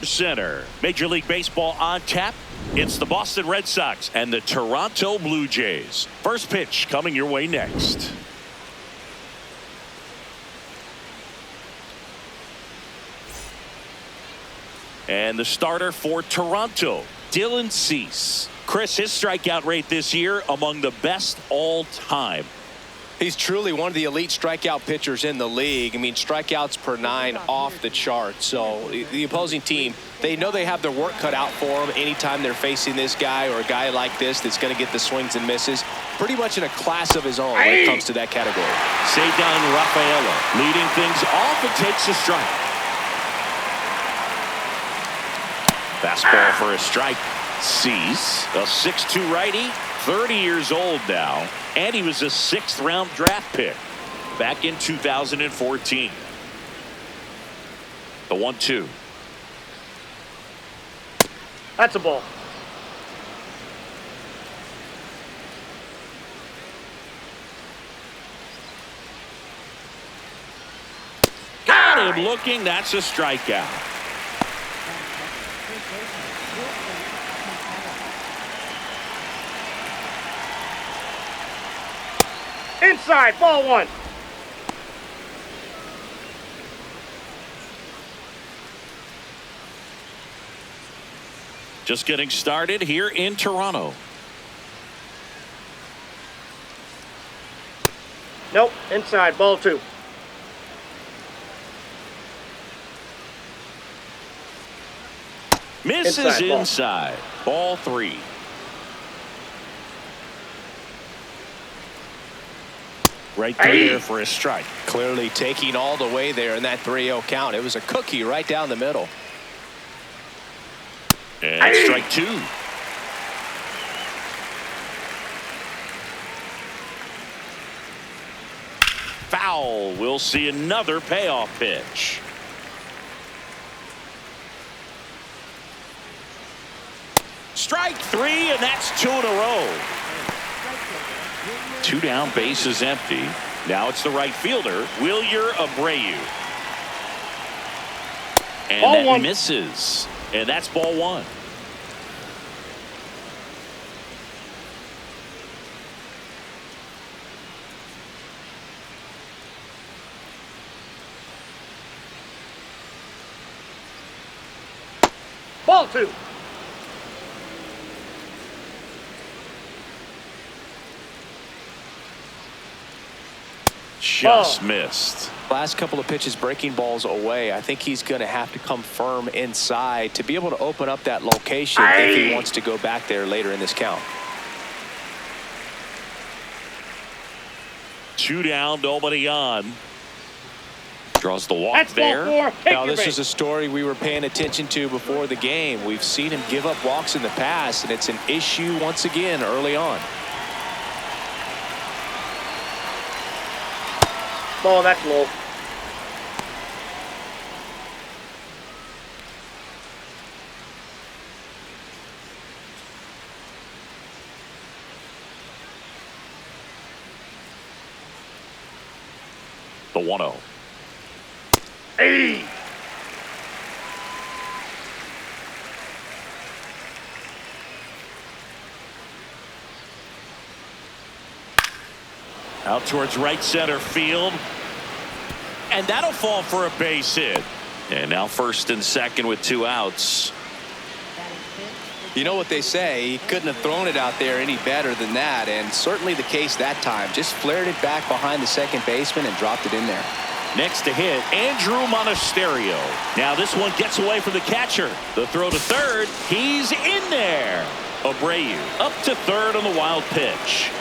Center. Major League Baseball on tap. It's the Boston Red Sox and the Toronto Blue Jays. First pitch coming your way next. And the starter for Toronto, Dylan Cease. Chris, his strikeout rate this year among the best all time. He's truly one of the elite strikeout pitchers in the league. I mean, strikeouts per 9 off the chart. So the opposing team, they know they have their work cut out for them anytime they're facing this guy or a guy like this that's going to get the swings and misses. Pretty much in a class of his own when it comes to that category. Cedar Rafaela leading things off and takes a strike. Fastball for a strike. Cease, a 6'2" righty, 30 years old now, and he was a 6th-round draft pick back in 2014. The 1-2. That's a ball. Got him looking. That's a strikeout. Inside, ball 1. Just getting started here in Toronto. Nope, inside, ball 2. Misses inside. Ball 3. Right there for a strike. Clearly taking all the way there in that 3-0 count. It was a cookie right down the middle. And strike 2. Foul. We'll see another payoff pitch. Strike 3, and that's 2 in a row. 2 down, bases empty. Now it's the right fielder, Wilyer Abreu. And ball that 1. misses. And that's ball 1. Ball 2. Just missed. Last couple of pitches breaking balls away. I think he's going to have to come firm inside to be able to open up that location if he wants to go back there later in this count. 2 down, nobody on. Draws the walk. That's there. Ball 4. Now this is a story we were paying attention to before the game. We've seen him give up walks in the past, and it's an issue once again early on. Ball, that's low. The 1-0. Hey! Out towards right center field. And that'll fall for a base hit. And now first and second with 2 outs. You know what they say, he couldn't have thrown it out there any better than that, and certainly the case that time. Just flared it back behind the second baseman and dropped it in there. Next to hit, Andrew Monasterio. Now this one gets away from the catcher. The throw to third. He's in there. Abreu up to third on the wild pitch.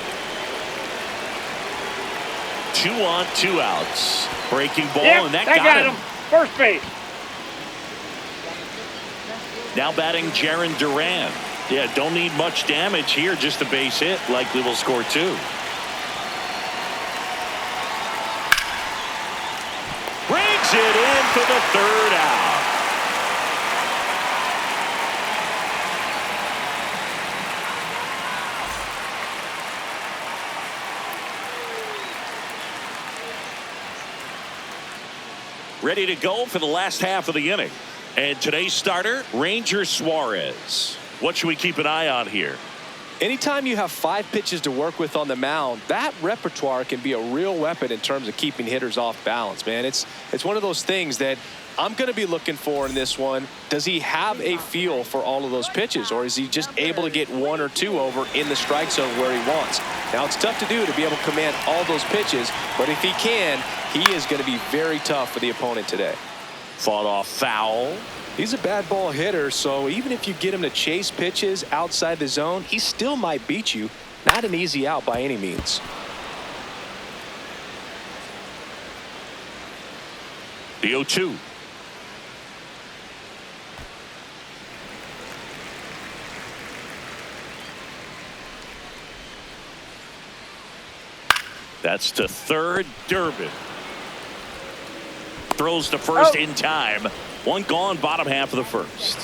2 on, 2 outs. Breaking ball, and that got him. First base. Now batting Jarren Duran. Yeah, don't need much damage here. Just a base hit. Likely will score 2. Brings it in for the 3rd out. Ready to go for the last half of the inning. And today's starter, Ranger Suarez. What should we keep an eye on here? Anytime you have 5 pitches to work with on the mound, that repertoire can be a real weapon in terms of keeping hitters off balance, man. It's one of those things that I'm going to be looking for in this one. Does he have a feel for all of those pitches, or is he just able to get 1 or 2 over in the strike zone where he wants? Now, it's tough to do to be able to command all those pitches, but if he can, he is going to be very tough for the opponent today. Fought off foul. He's a bad ball hitter, so even if you get him to chase pitches outside the zone, he still might beat you. Not an easy out by any means. The 0-2. That's to third, Durbin. Throws to first in time. 1 gone, bottom half of the first.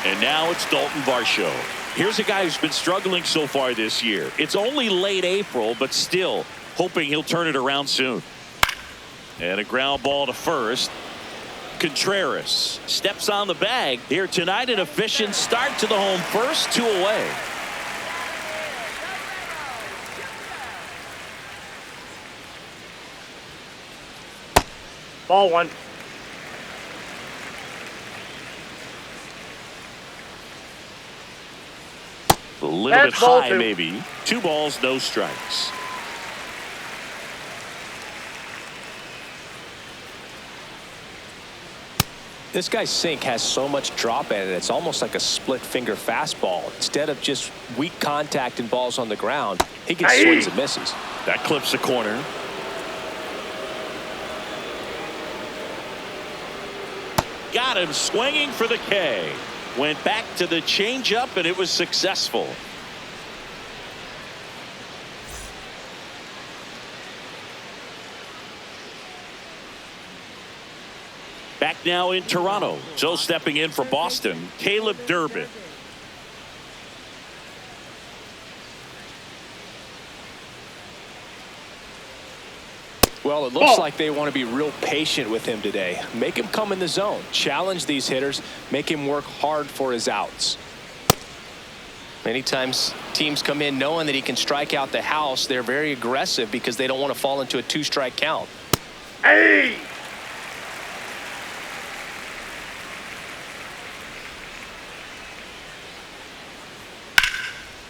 And now it's Dalton Varsho. Here's a guy who's been struggling so far this year. It's only late April, but still hoping he'll turn it around soon. And a ground ball to first. Contreras steps on the bag here tonight. An efficient start to the home first, 2 away. Ball 1. A little That's bit ball high, 2. maybe. 2 balls, no strikes. This guy's sink has so much drop at it. It's almost like a split finger fastball. Instead of just weak contact and balls on the ground, he gets swings and misses. That clips the corner. Got him swinging for the K. Went back to the changeup, and it was successful. Back now in Toronto. So stepping in for Boston, Caleb Durbin. Well, it looks like they want to be real patient with him today. Make him come in the zone. Challenge these hitters. Make him work hard for his outs. Many times teams come in knowing that he can strike out the house. They're very aggressive because they don't want to fall into a 2-strike count. Hey!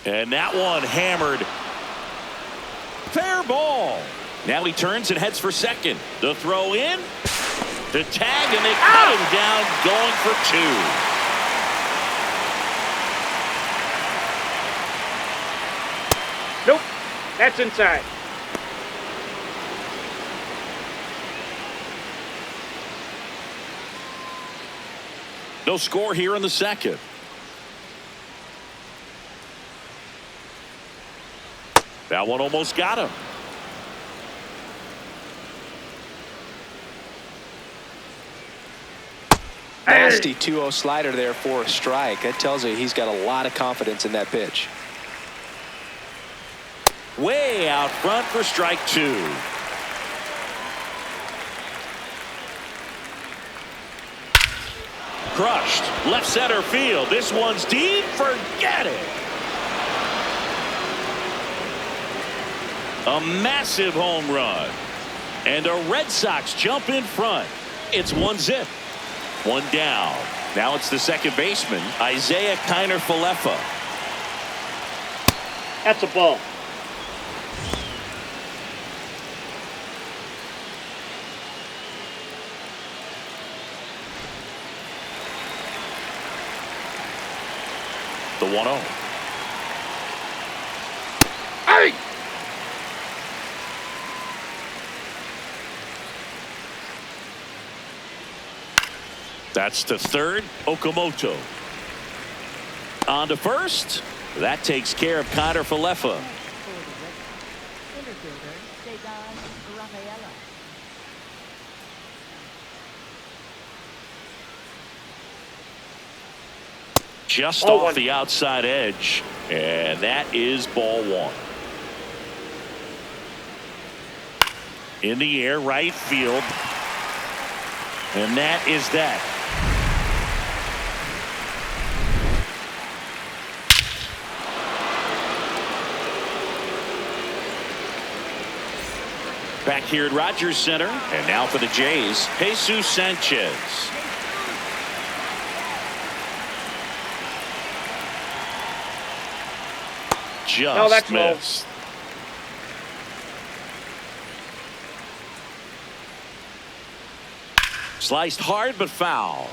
And that one hammered. Fair ball. Now he turns and heads for second. The throw in. The tag, and they cut him down, going for 2. Nope. That's inside. No score here in the second. That one almost got him. Nasty 2-0 slider there for a strike. That tells you he's got a lot of confidence in that pitch. Way out front for strike 2. Crushed. Left center field. This one's deep. Forget it. A massive home run. And the Red Sox jump in front. It's 1-0. 1 down. Now it's the second baseman, Isaiah Kiner-Falefa. That's a ball. The 1-0. Hey! That's to third, Okamoto. On to first. That takes care of Kiner-Falefa. Just Ball off 1. the outside edge. And that is ball 1. In the air, right field. And that is that. Back here at Rogers Center, and now for the Jays, Jesus Sanchez. Just missed. Sliced hard but foul.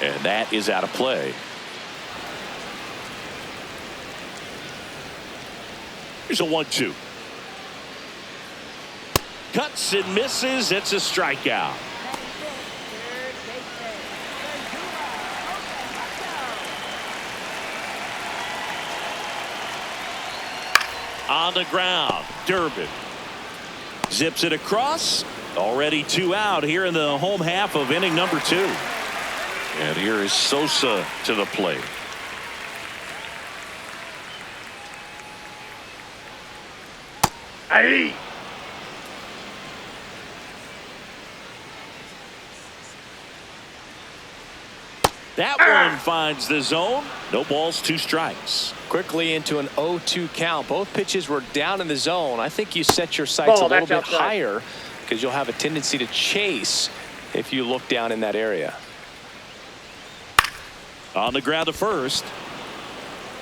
And that is out of play. Here's a 1-2. Cuts and misses. It's a strikeout. On the ground, Durbin zips it across. Already 2 out here in the home half of inning number 2. And here is Sosa to the plate. Hey! That one finds the zone. No balls, 2 strikes. Quickly into an 0-2 count. Both pitches were down in the zone. I think you set your sights a little bit higher because you'll have a tendency to chase if you look down in that area. On the ground to first.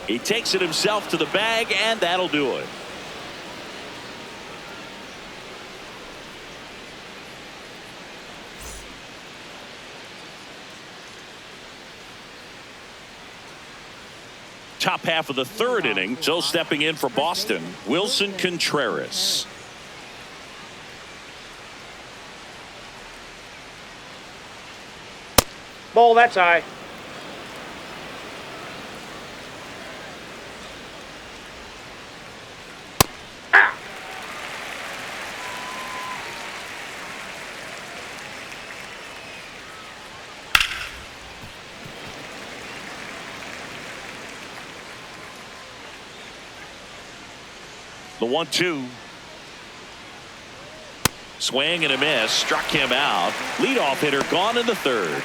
He takes it himself to the bag, and that'll do it. Top half of the 3rd inning. So stepping in for Boston, Wilson Contreras. Ball, that's high. The 1-2. Swing and a miss. Struck him out. Leadoff hitter gone in the 3rd.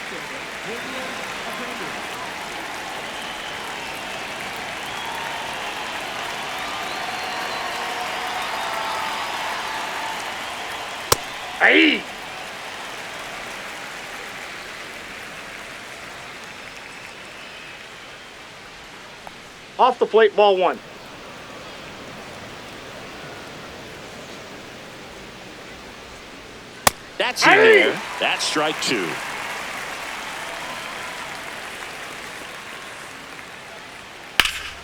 Hey! Off the plate, ball 1. That's in there. That's strike 2.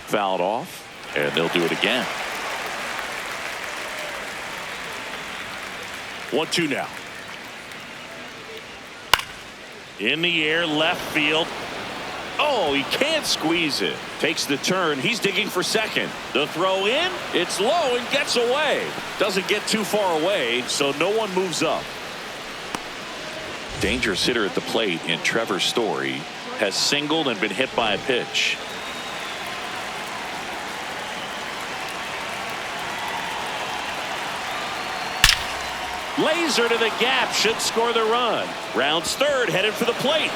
Fouled off, and they'll do it again. 1-2 now. In the air, left field. Oh, he can't squeeze it. Takes the turn. He's digging for second. The throw in. It's low and gets away. Doesn't get too far away, so no one moves up. Dangerous hitter at the plate in Trevor Story has singled and been hit by a pitch. Laser to the gap, should score the run. Rounds 3rd, headed for the plate.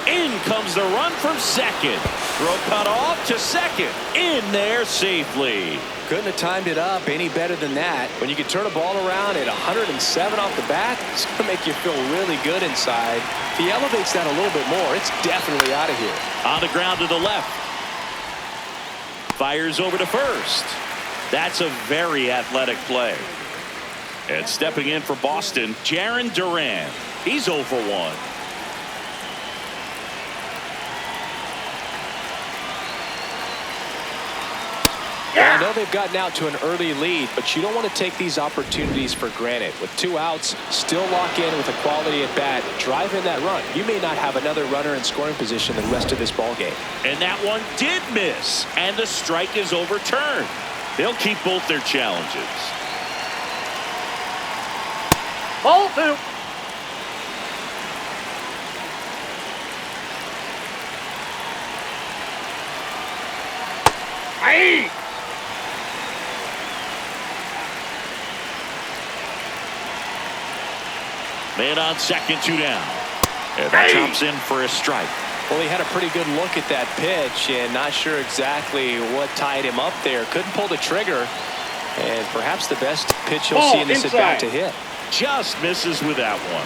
In comes the run from second. Throw cut off to second. In there safely. Couldn't have timed it up any better than that. When you can turn a ball around at 107 off the bat, it's going to make you feel really good inside. If he elevates that a little bit more, it's definitely out of here. On the ground to the left. Fires over to first. That's a very athletic play. And stepping in for Boston, Jarren Duran. He's 0 for 1. I know they've gotten out to an early lead, but you don't want to take these opportunities for granted. With 2 outs, still lock in with a quality at bat, drive in that run. You may not have another runner in scoring position the rest of this ball game. And that one did miss, and the strike is overturned. They'll keep both their challenges. Ball 2. Hey! Man on second, 2 down. And that chops in for a strike. Well, he had a pretty good look at that pitch and not sure exactly what tied him up there. Couldn't pull the trigger, and perhaps the best pitch you'll see in this at-bat to hit. Just misses with that one.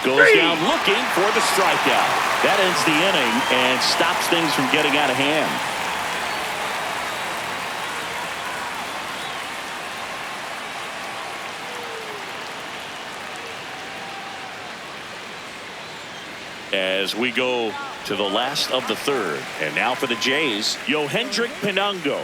Goes down looking for the strikeout. That ends the inning and stops things from getting out of hand. As we go to the last of the third. And now for the Jays, Yohendrick Pinango.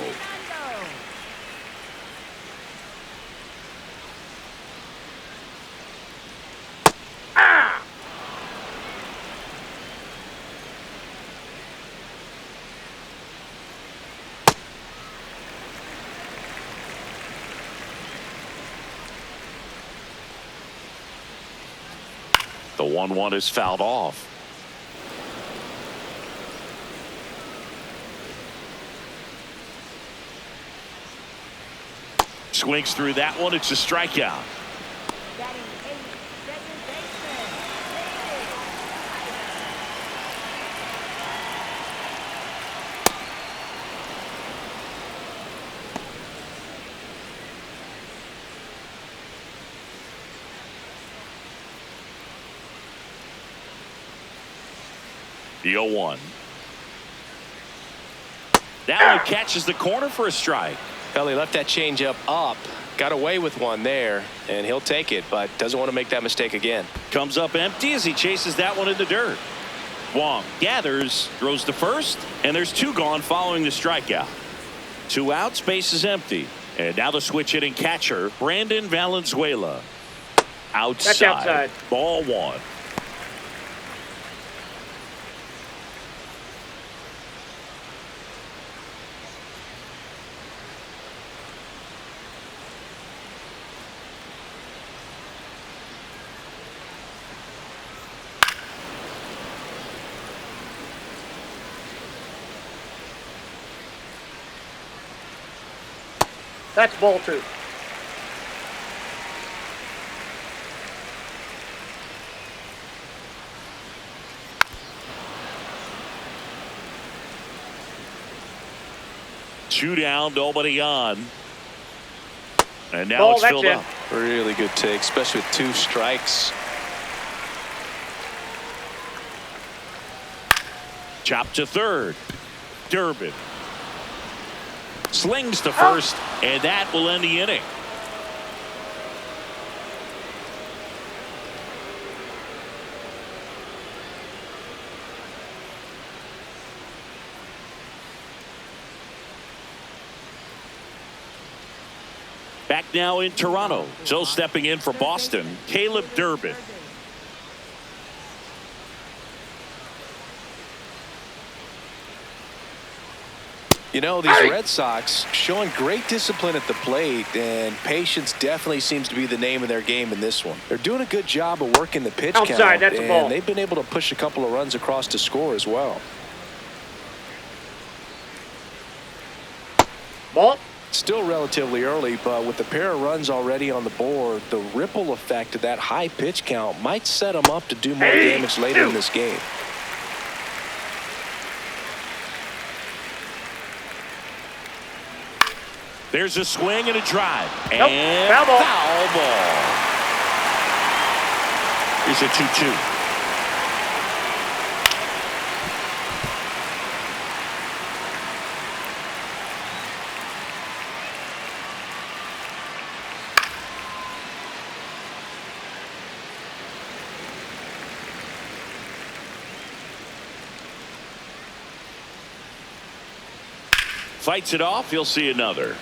The 1-1 is fouled off. Swings through that one. It's a strikeout. The 0-1. That one catches the corner for a strike. Well, he left that changeup up, got away with one there, and he'll take it, but doesn't want to make that mistake again. Comes up empty as he chases that one in the dirt. Wong gathers, throws to first, and there's two gone following the strikeout. 2 outs, base is empty. And now the switch hitting catcher, Brandon Valenzuela. Outside. That's outside. Ball 1. That's ball 2. Two down, nobody on. And now Ball, it's that's filled it. up. Really good take, especially with 2 strikes. Chop to third. Durbin. Slings to first, and that will end the inning. Back now in Toronto. So stepping in for Boston, Caleb Durbin. You know, these Red Sox showing great discipline at the plate, and patience definitely seems to be the name of their game in this one. They're doing a good job of working the pitch count, That's a ball. and they've been able to push a couple of runs across to score as well. Ball. Still relatively early, but with the pair of runs already on the board, the ripple effect of that high pitch count might set them up to do more damage later in this game. There's a swing and a drive. Nope. And Foul ball. Foul ball. Here's a 2-2. Fights it off. You'll see another.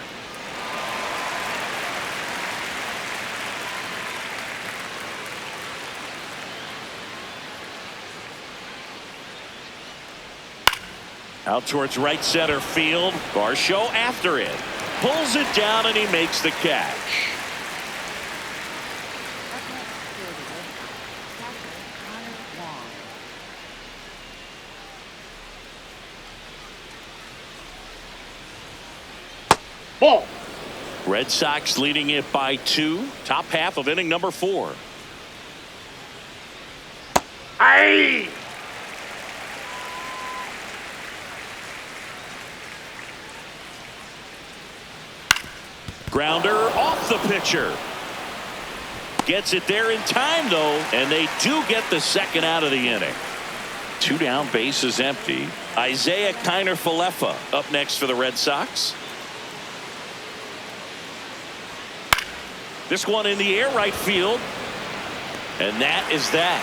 Out towards right center field. Varsho after it. Pulls it down and he makes the catch. Ball. Red Sox leading it by 2. Top half of inning number 4. Aye. Grounder off the pitcher. Gets it there in time, though, and they do get the second out of the inning. 2 down, bases empty. Isaiah Kiner-Falefa up next for the Red Sox. This one in the air right field. And that is that.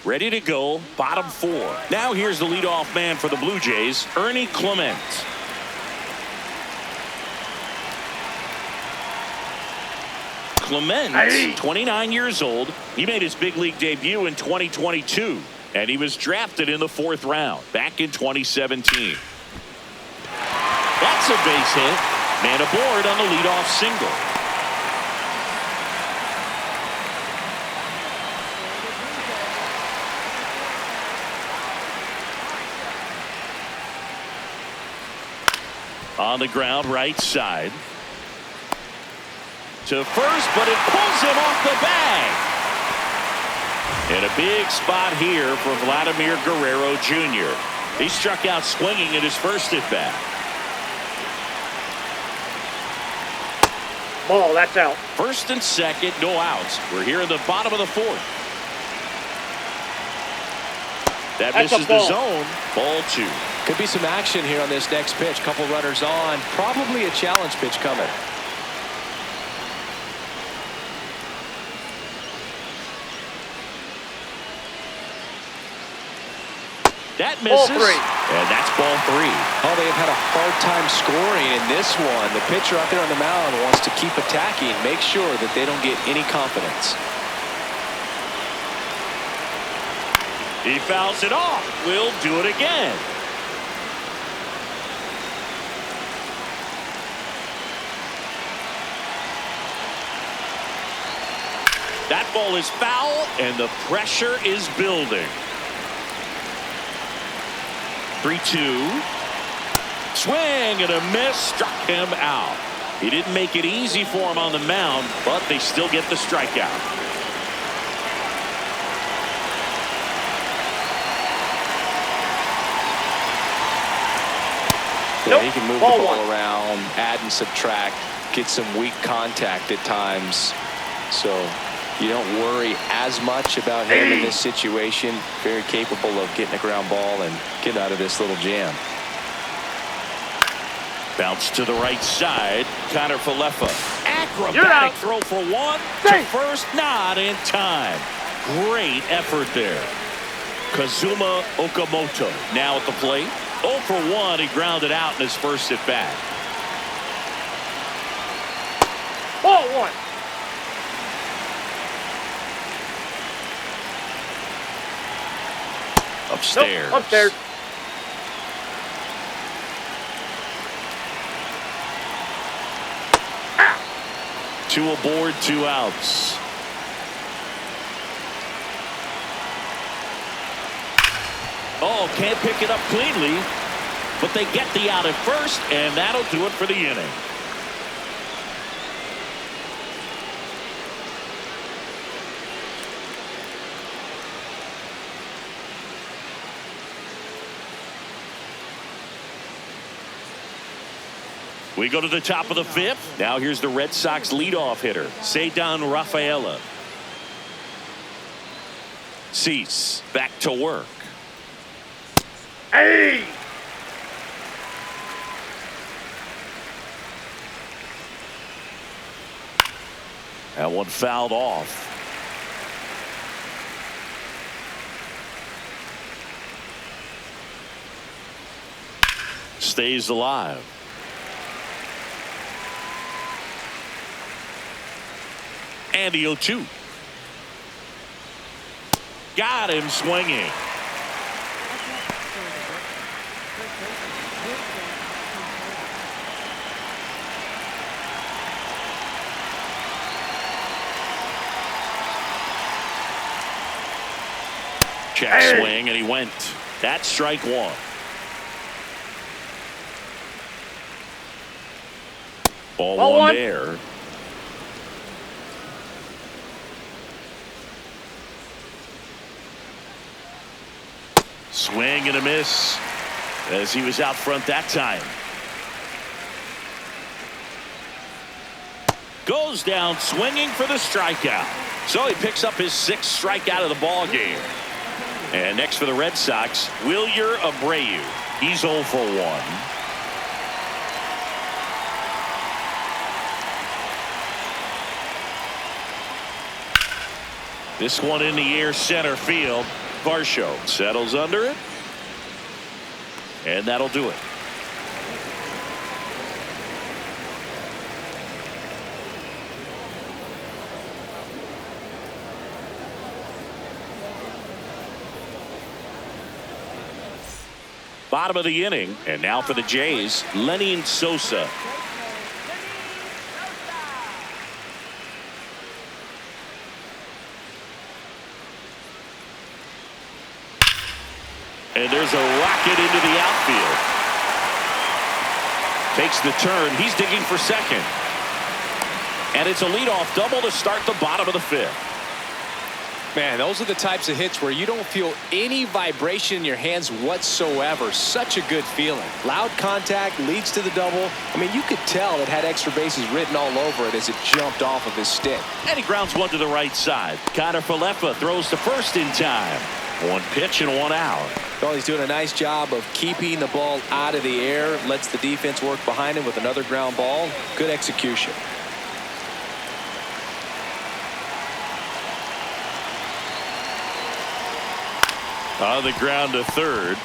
Ready to go, bottom 4. Now here's the leadoff man for the Blue Jays, Ernie Clement. Clement, 29 years old. He made his big league debut in 2022, and he was drafted in the 4th round back in 2017. That's a base hit. Man aboard on the leadoff single. On the ground, right side. To first, but it pulls him off the bag. And a big spot here for Vladimir Guerrero Jr. He struck out swinging in his first at-bat. Ball, that's out. First and second, no outs. We're here in the bottom of the 4th. That misses the zone. Ball 2. Could be some action here on this next pitch. Couple runners on. Probably a challenge pitch coming. That misses. Ball 3. And that's ball 3. Oh, they have had a hard time scoring in this one. The pitcher out there on the mound wants to keep attacking, make sure that they don't get any confidence. He fouls it off. We'll do it again. That ball is foul, and the pressure is building. 3-2. Swing and a miss. Struck him out. He didn't make it easy for him on the mound, but they still get the strikeout. Yeah, he can move the ball around, add and subtract, get some weak contact at times. So you don't worry as much about him in this situation. Very capable of getting a ground ball and getting out of this little jam. Bounce to the right side. Kiner-Falefa. Acrobatic throw for 1. To first, not in time. Great effort there. Kazuma Okamoto now at the plate. 0 for 1. He grounded out in his first at bat. Ball 1. Upstairs. Nope, upstairs. Ah. 2 aboard, 2 outs. Oh, can't pick it up cleanly, but they get the out at first, and that'll do it for the inning. We go to the top of the 5th. Now here's the Red Sox leadoff hitter, Ceddanne Rafaela. Cease back to work. Hey! That one fouled off. Stays alive. And the 0-2. Got him swinging. Check swing, and he went. That's strike one. Ball one there. Swing and a miss as he was out front that time. Goes down swinging for the strikeout. So he picks up his 6th strikeout of the ball game. And next for the Red Sox, Wilyer Abreu. He's 0 for 1. This one in the air center field. Varsho settles under it. And that'll do it. Bottom of the inning, and now for the Jays, Lenny Sosa. And there's a rocket into the outfield. Takes the turn. He's digging for second. And it's a leadoff double to start the bottom of the 5th. Man, those are the types of hits where you don't feel any vibration in your hands whatsoever. Such a good feeling. Loud contact leads to the double. I mean, you could tell it had extra bases written all over it as it jumped off of his stick. And he grounds one to the right side. Connor Falefa throws to first in time. 1 pitch and 1 out. Well, he's doing a nice job of keeping the ball out of the air. Lets the defense work behind him with another ground ball. Good execution. On the ground to third.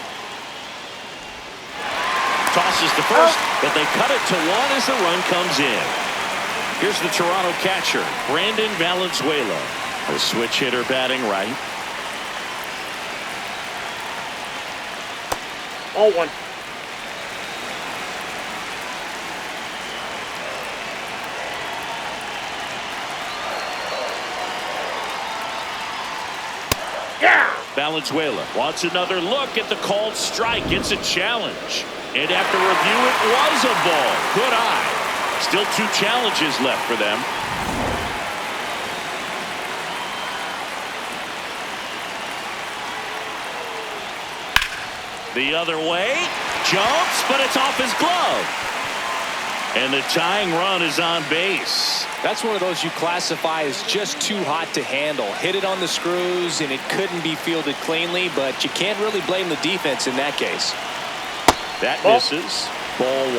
Tosses to first, but they cut it to 1 as the run comes in. Here's the Toronto catcher, Brandon Valenzuela. A switch hitter batting right. 0-1. Valenzuela wants another look at the called strike. It's a challenge. And after review, it was a ball. Good eye. Still 2 challenges left for them. The other way. Jumps, but it's off his glove. And the tying run is on base. That's one of those you classify as just too hot to handle. Hit it on the screws, and it couldn't be fielded cleanly, but you can't really blame the defense in that case. That misses. Ball 1.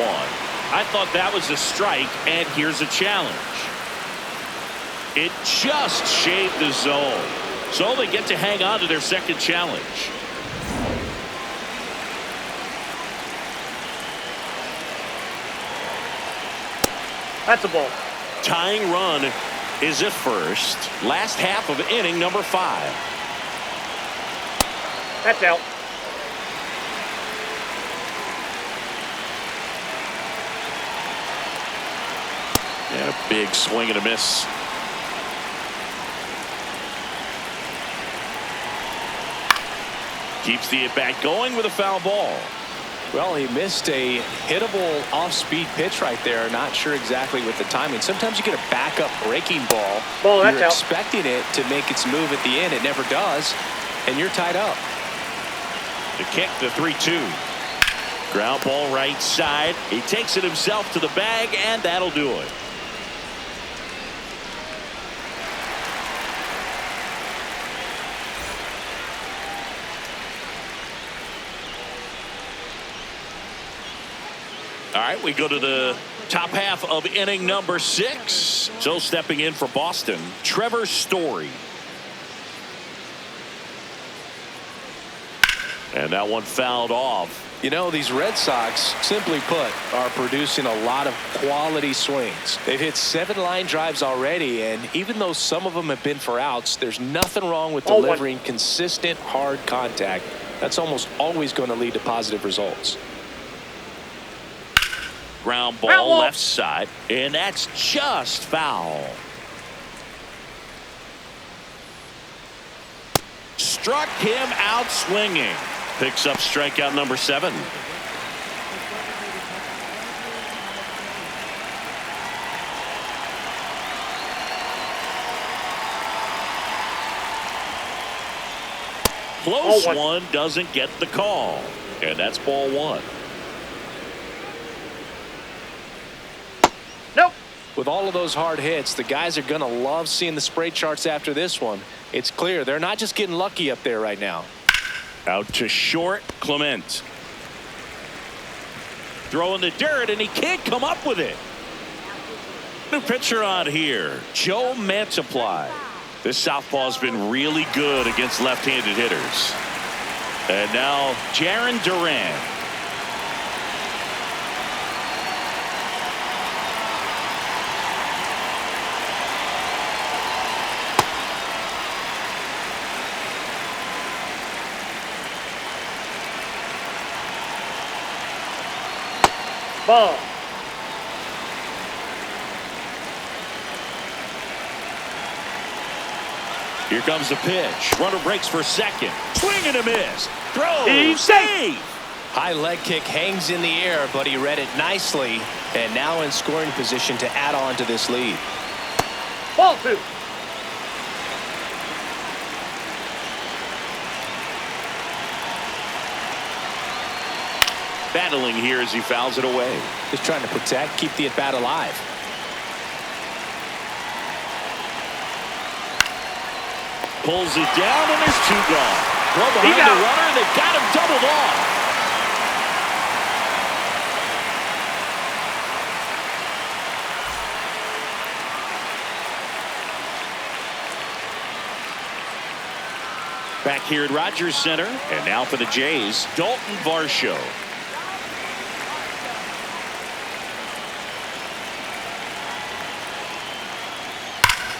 I thought that was a strike, and here's a challenge. It just shaved the zone. So they get to hang on to their second challenge. That's a ball. Tying run is at first. Last half of inning number 5. That's out. And a big swing and a miss. Keeps the at-bat going with a foul ball. Well, he missed a hittable off-speed pitch right there. Not sure exactly with the timing. Sometimes you get a backup breaking ball. That's you're out. expecting it to make its move at the end. It never does, and you're tied up. The kick, the 3-2. Ground ball right side. He takes it himself to the bag, and that'll do it. All right, we go to the top half of inning number 6. So stepping in for Boston, Trevor Story. And that one fouled off. You know, these Red Sox, simply put, are producing a lot of quality swings. They've hit 7 line drives already, and even though some of them have been for outs, there's nothing wrong with delivering consistent, hard contact. That's almost always going to lead to positive results. Ground ball left side, and that's just foul. struck him out swinging. Picks up strikeout number 7. Close one doesn't get the call. And that's ball 1. Nope. With all of those hard hits, the guys are going to love seeing the spray charts after this one. It's clear they're not just getting lucky up there right now. Out to short, Clement. Throwing the dirt, and he can't come up with it. New pitcher on here, Joe Mantiply. This southpaw's been really good against left-handed hitters. And now Jaron Duran. Ball. Here comes the pitch. Runner breaks for second. Swing and a miss. Throw. He's safe. High leg kick hangs in the air, but he read it nicely. And now in scoring position to add on to this lead. Ball 2. Battling here as he fouls it away. Just trying to protect, keep the at-bat alive. Pulls it down, and there's 2 gone. Throw behind the runner, and they've got him doubled off. Back here at Rogers Center, and now for the Jays, Dalton Varsho.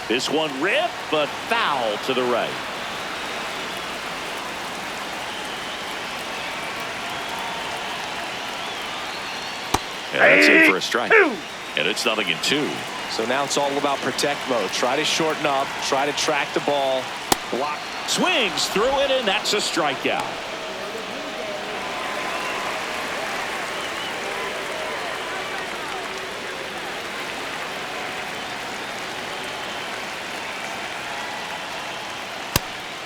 This one ripped, but foul to the right. And that's in for a strike. And it's 0-2. So now it's all about protect mode. Try to shorten up, try to track the ball. Block. Swings through it, and that's a strikeout.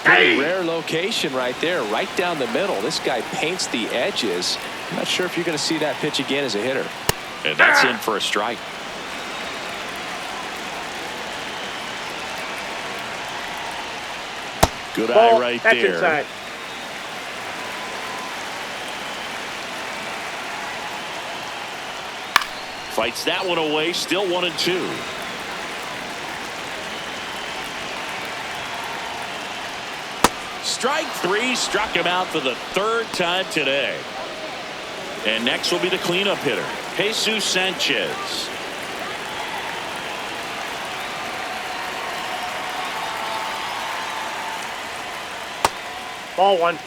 Pretty rare location right there, right down the middle. This guy paints the edges. I'm not sure if you're going to see that pitch again as a hitter. And that's in for a strike. Good eye right there. Inside. Fights that one away. Still 1-2. Strike 3 struck him out for the 3rd time today. And next will be the cleanup hitter, Jesus Sanchez. Ball 1.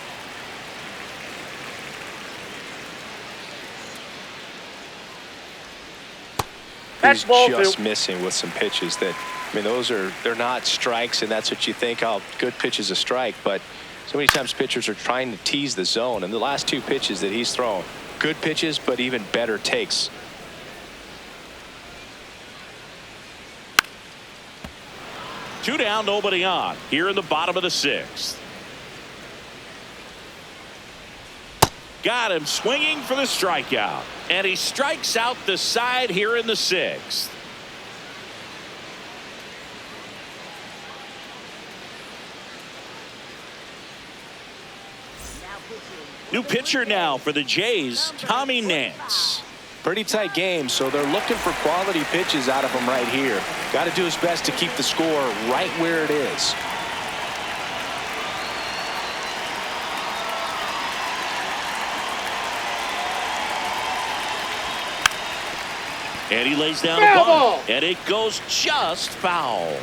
He's just missing with some pitches that, I mean, they're not strikes, and that's what you think, oh, good pitch is a strike. But so many times pitchers are trying to tease the zone, and the last 2 pitches that he's thrown, good pitches, but even better takes. Two down, nobody on. Here in the bottom of the 6th. Got him swinging for the strikeout. And he strikes out the side here in the 6th. New pitcher now for the Jays, Tommy Nance. Pretty tight game, so they're looking for quality pitches out of him right here. Got to do his best to keep the score right where it is. And he lays down a ball, and it goes just foul.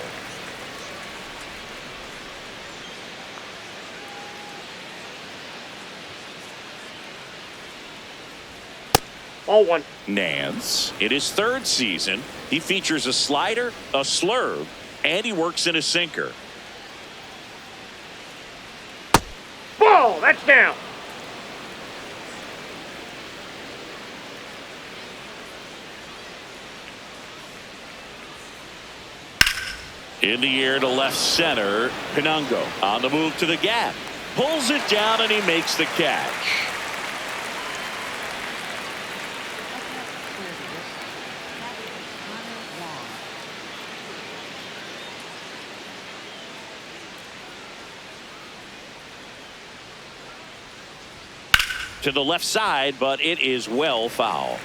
Ball 1. Nance, in his 3rd season, he features a slider, a slurve, and he works in a sinker. Touchdown. In the air to left center. Pinango on the move to the gap. Pulls it down and he makes the catch. To the left side, but it is well foul.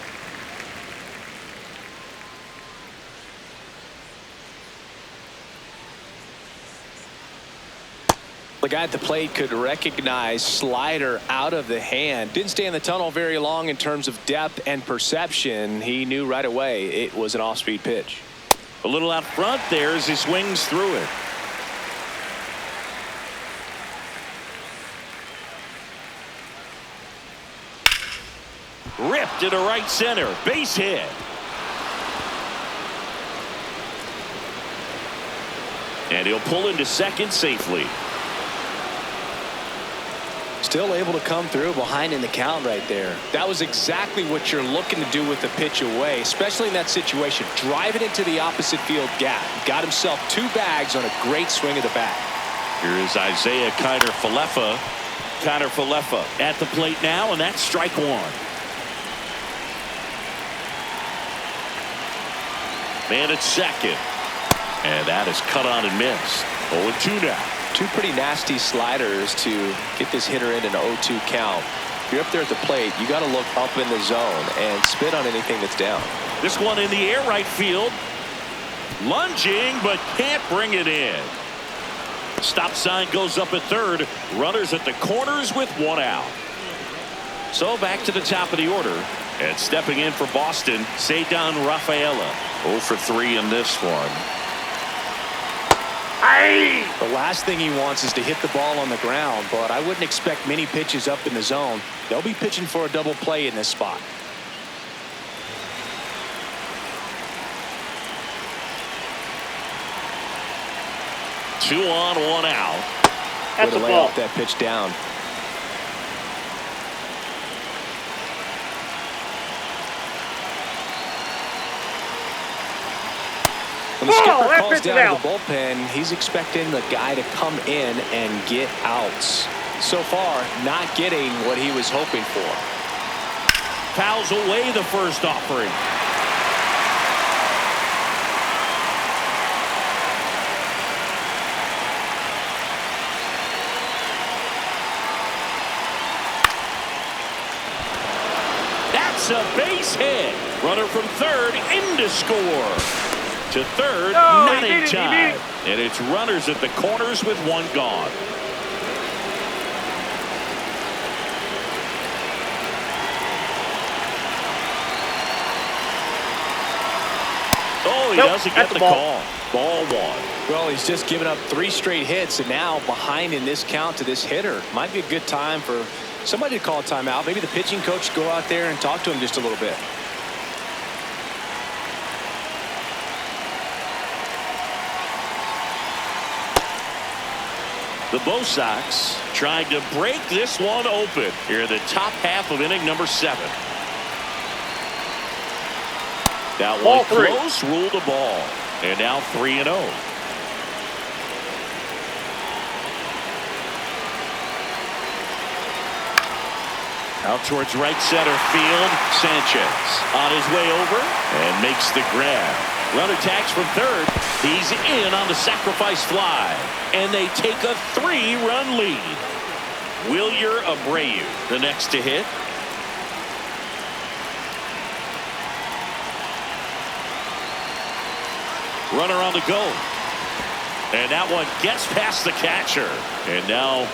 The guy at the plate could recognize slider out of the hand. Didn't stay in the tunnel very long in terms of depth and perception. He knew right away it was an off-speed pitch. A little out front there as he swings through it. Ripped to the right center. Base hit. And he'll pull into second safely. Still able to come through behind in the count right there. That was exactly what you're looking to do with the pitch away, especially in that situation. Drive it into the opposite field gap. Got himself 2 bags on a great swing of the bat. Here is Isaiah Kiner-Falefa. Kiner-Falefa at the plate now, and that's strike 1. Man at second. And that is cut on and missed. 0-2 now. 2 pretty nasty sliders to get this hitter in an 0-2 count. If you're up there at the plate, you got to look up in the zone and spit on anything that's down. This one in the air right field. Lunging, but can't bring it in. Stop sign goes up at third. Runners at the corners with 1 out. So back to the top of the order. And stepping in for Boston, Ceddanne Rafaela. 0 for 3 in this one. Aye. The last thing he wants is to hit the ball on the ground, but I wouldn't expect many pitches up in the zone. They'll be pitching for a double play in this spot. Two on, 1 out. That's a Way to lay ball. off that pitch down. When the skipper that calls pitch is down to out. the bullpen, he's expecting the guy to come in and get outs. So far, not getting what he was hoping for. Fouls away the first offering. That's a base hit. Runner from third in to score. To third, No, not he in beat it, he time. beat it. And it's runners at the corners with 1 gone. Oh, he Nope, doesn't get that's the a ball. call. Ball 1. Well, he's just given up 3 straight hits, and now behind in this count to this hitter. Might be a good time for somebody to call a timeout. Maybe the pitching coach go out there and talk to him just a little bit. The Bo Sox trying to break this one open here in the top half of inning number 7. That one Ball 3. close, ruled a ball. And now 3-0. Out towards right center field. Sanchez on his way over and makes the grab. Runner tags from third. He's in on the sacrifice fly. And they take a 3-run lead. Wilyer Abreu, the next to hit. Runner on the go. And that one gets past the catcher. And now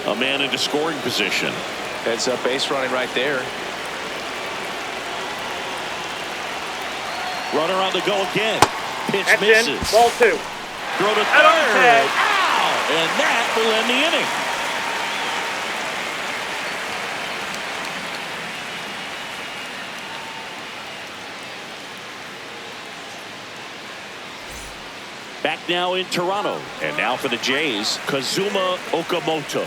a man into scoring position. Heads up base running right there. Runner on the go again. Pitch That's misses. in. Ball 2. Throw to Out on third. tag. Ow! And that will end the inning. Back now in Toronto. And now for the Jays, Kazuma Okamoto.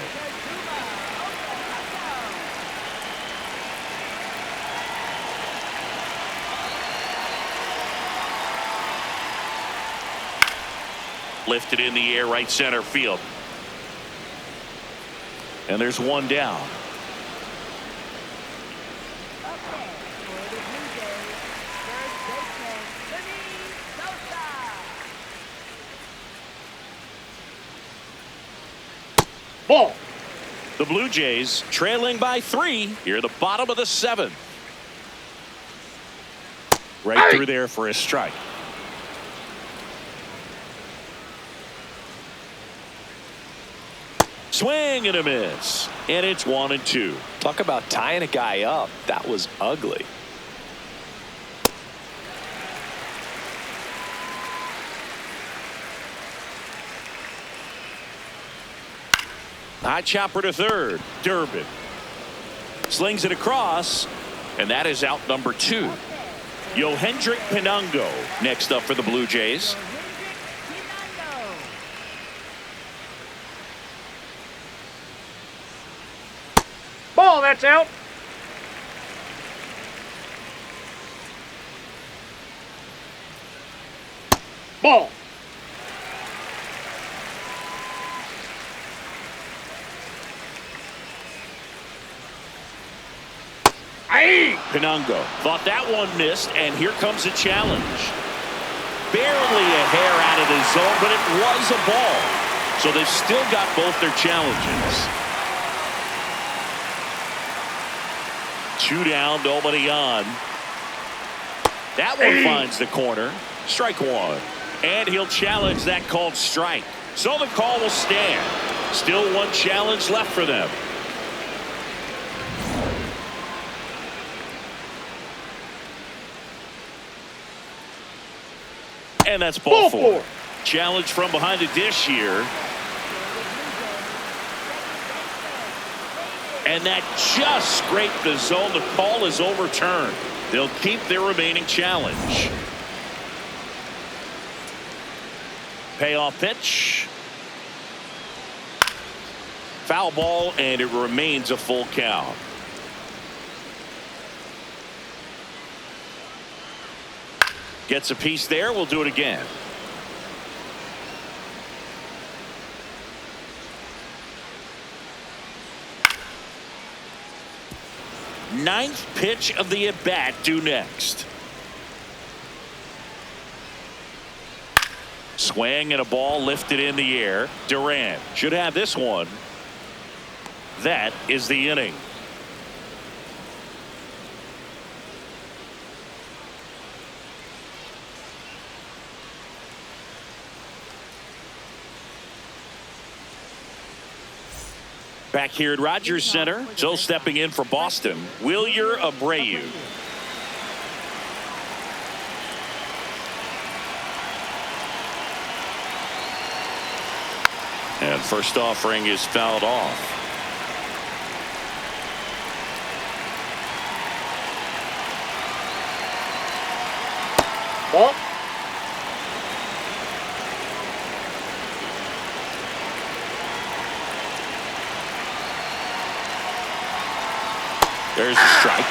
lifted in the air, right center field. And there's one down. Ball. The Blue Jays trailing by 3 here at the bottom of the 7th. Right through there for a strike. Swing and a miss. And it's 1-2. Talk about tying a guy up. That was ugly. High chopper to third. Durbin slings it across, and that is out number 2. Yohendrick Pinango next up for the Blue Jays. Ball, that's out. Ball. Pinango thought that one missed, and here comes a challenge. Barely a hair out of the zone, but it was a ball. So they've still got both their challenges. 2 down, nobody on. That one finds the corner. Strike 1. And he'll challenge that called strike. So the call will stand. Still one challenge left for them. And that's ball 4. Challenge from behind the dish here. And that just scraped the zone. The call is overturned. They'll keep their remaining challenge. Payoff pitch. Foul ball, and it remains a full count. Gets a piece there. We'll do it again. Ninth pitch of the at-bat due next. Swing and a ball lifted in the air. Durant should have this one. That is the inning. Back here at Rogers Center, so stepping in for Boston, Wilyer Abreu. And first offering is fouled off. Ball. There's a strike.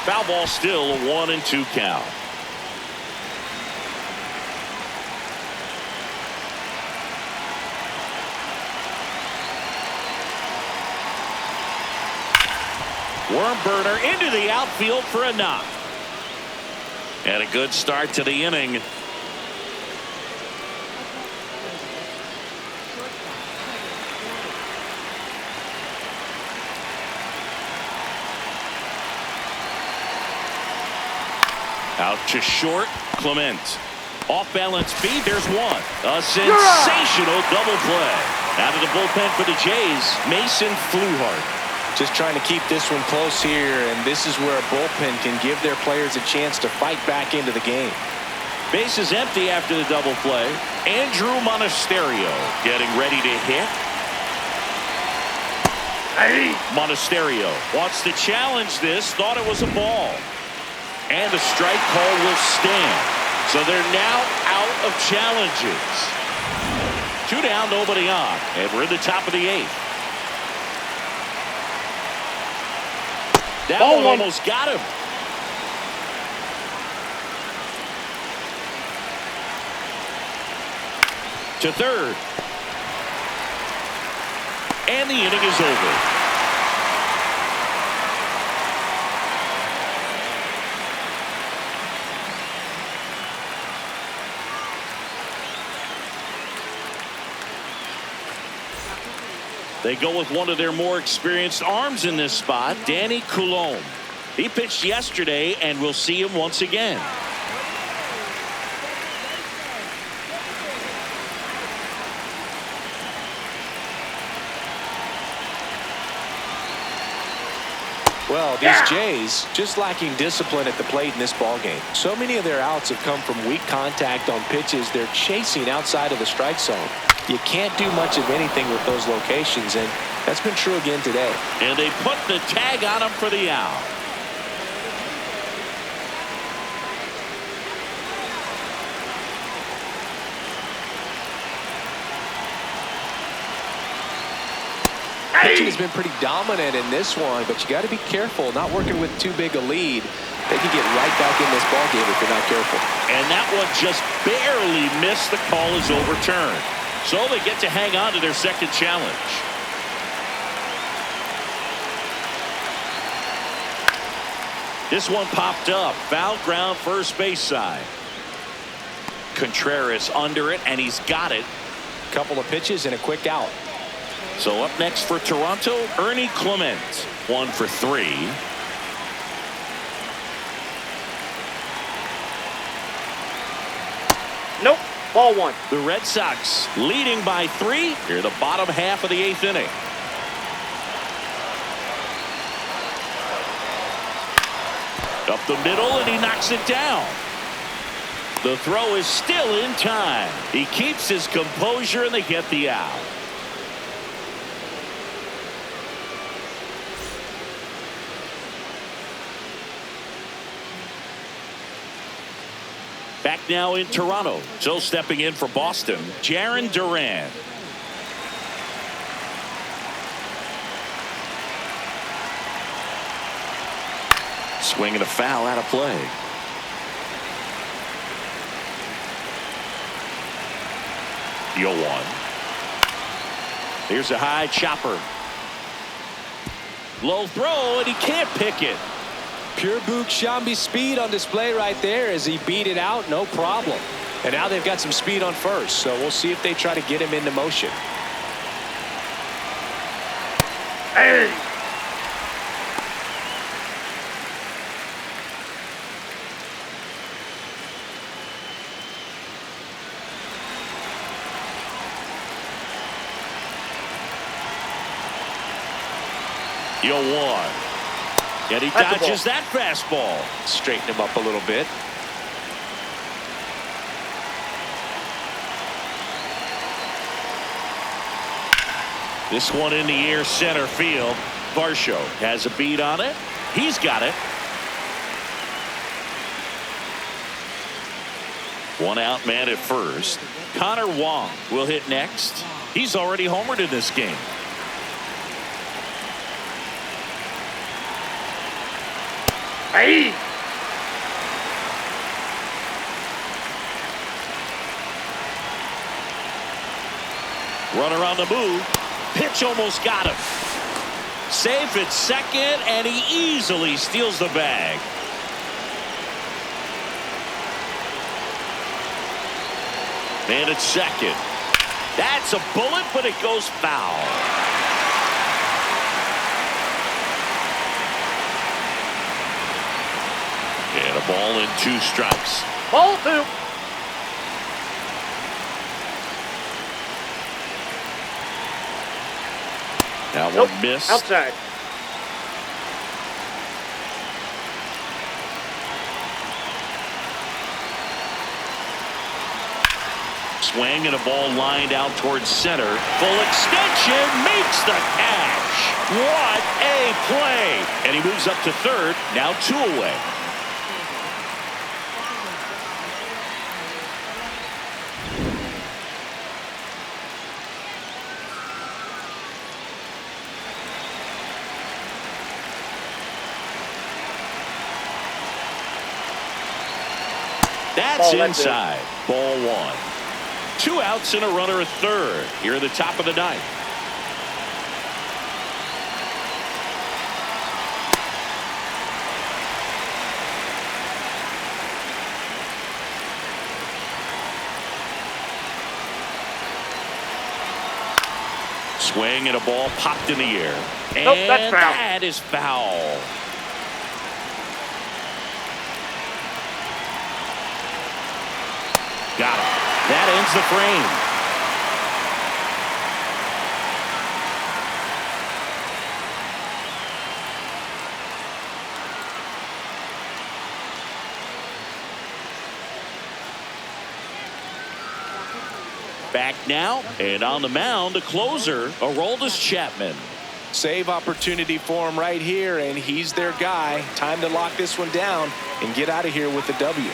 Foul ball, still a 1-2 count. Worm burner into the outfield for a knock. And a good start to the inning. Out to short, Clement. Off balance speed, there's one. A sensational double play. Out of the bullpen for the Jays, Mason Fluhart. Just trying to keep this one close here, and this is where a bullpen can give their players a chance to fight back into the game. Base is empty after the double play. Andrew Monasterio getting ready to hit. Monasterio wants to challenge this, thought it was a ball. And the strike call will stand. So they're now out of challenges. 2 down, nobody on. And we're in the top of the 8th. That Ball one one. almost got him. To third. And the inning is over. They go with one of their more experienced arms in this spot, Danny Coulombe. He pitched yesterday, and we'll see him once again. Well, these Jays just lacking discipline at the plate in this ballgame. So many of their outs have come from weak contact on pitches they're chasing outside of the strike zone. You can't do much of anything with those locations, and that's been true again today. And they put the tag on him for the out. Pitching has been pretty dominant in this one, but you got to be careful not working with too big a lead. They can get right back in this ballgame if you're not careful. And that one just barely missed. The call is overturned. So they get to hang on to their second challenge. This one popped up. Foul ground, first base side. Contreras under it, and he's got it. Couple of pitches and a quick out. So up next for Toronto, Ernie Clement. 1 for 3. Nope. Ball one. The Red Sox leading by 3 here the bottom half of the 8th inning. Up the middle, and he knocks it down. The throw is still in time. He keeps his composure, and they get the out. Back now in Toronto. So stepping in for Boston, Jarren Duran. Swinging a foul out of play. Yo one. Here's a high chopper. Low throw, and he can't pick it. Pure Boog Shambi speed on display right there as he beat it out, no problem. And now they've got some speed on first, so we'll see if they try to get him into motion. Hey. Yo one. And he That's a dodges ball. that fastball. Straighten him up a little bit. This one in the air, center field. Varsho has a beat on it. He's got it. One out man at first. Connor Wong will hit next. He's already homered in this game. Hey. Runner on the move. Pitch almost got him. Safe at second, and he easily steals the bag. Man at second. That's a bullet, but it goes foul. And a ball and 2 strikes. Ball two. That Nope. one missed. Outside. Swing and a ball lined out towards center. Full extension makes the catch. What a play. And he moves up to third. Now 2 away. That's Ball, that's inside. Ball one. 2 outs and a runner at third here in the top of the ninth. Swing and a ball popped in the air. And Nope, that's foul. that is foul. Got him. That ends the frame. Back now, and on the mound, the closer, Aroldis Chapman. Save opportunity for him right here, and he's their guy. Time to lock this one down and get out of here with the W.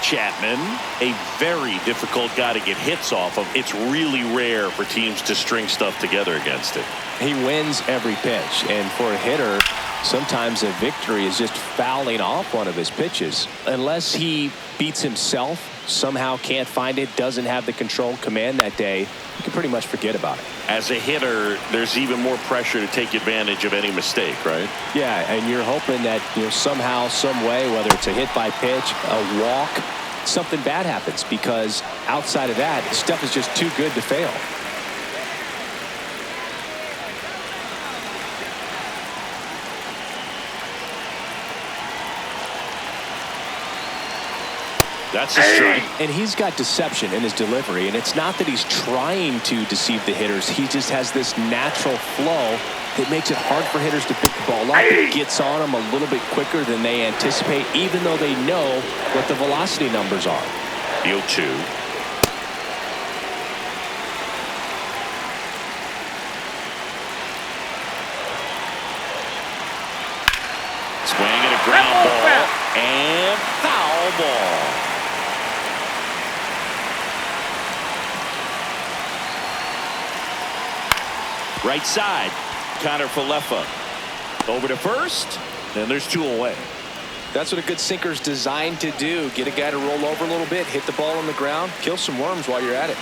Chapman, a very difficult guy to get hits off of. It's really rare for teams to string stuff together against it. He wins every pitch, and for a hitter, sometimes a victory is just fouling off one of his pitches. Unless he beats himself, somehow can't find it, doesn't have the control command that day, you can pretty much forget about it. As a hitter, there's even more pressure to take advantage of any mistake, right? Yeah, and you're hoping that, somehow, some way, whether it's a hit by pitch, a walk, something bad happens, because outside of that, stuff is just too good to fail. That's a strike. And he's got deception in his delivery, and it's not that he's trying to deceive the hitters. He just has this natural flow that makes it hard for hitters to pick the ball up. It gets on them a little bit quicker than they anticipate, even though they know what the velocity numbers are. The 0-2. Swing and a ground ball. And foul ball. Right side, Connor Falefa. Over to first, and there's 2 away. That's what a good sinker's designed to do. Get a guy to roll over a little bit, hit the ball on the ground, kill some worms while you're at it.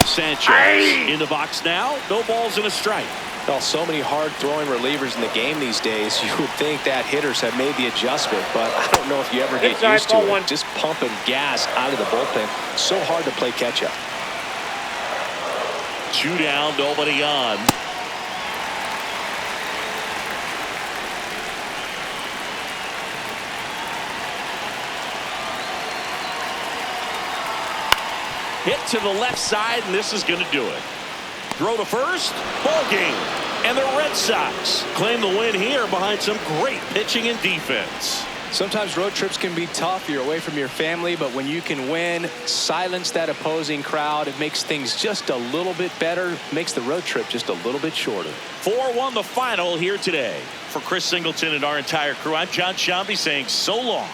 Sanchez in the box now. No balls and a strike. Well, so many hard-throwing relievers in the game these days, you would think that hitters have made the adjustment, but I don't know if you ever get used to it. Just pumping gas out of the bullpen. So hard to play catch-up. 2 down, nobody on. Hit to the left side, and this is going to do it. Throw to first, ball game. And the Red Sox claim the win here behind some great pitching and defense. Sometimes road trips can be tough. You're away from your family, but when you can win, silence that opposing crowd, it makes things just a little bit better, makes the road trip just a little bit shorter. 4-1 the final here today. For Chris Singleton and our entire crew, I'm John Shambi saying so long.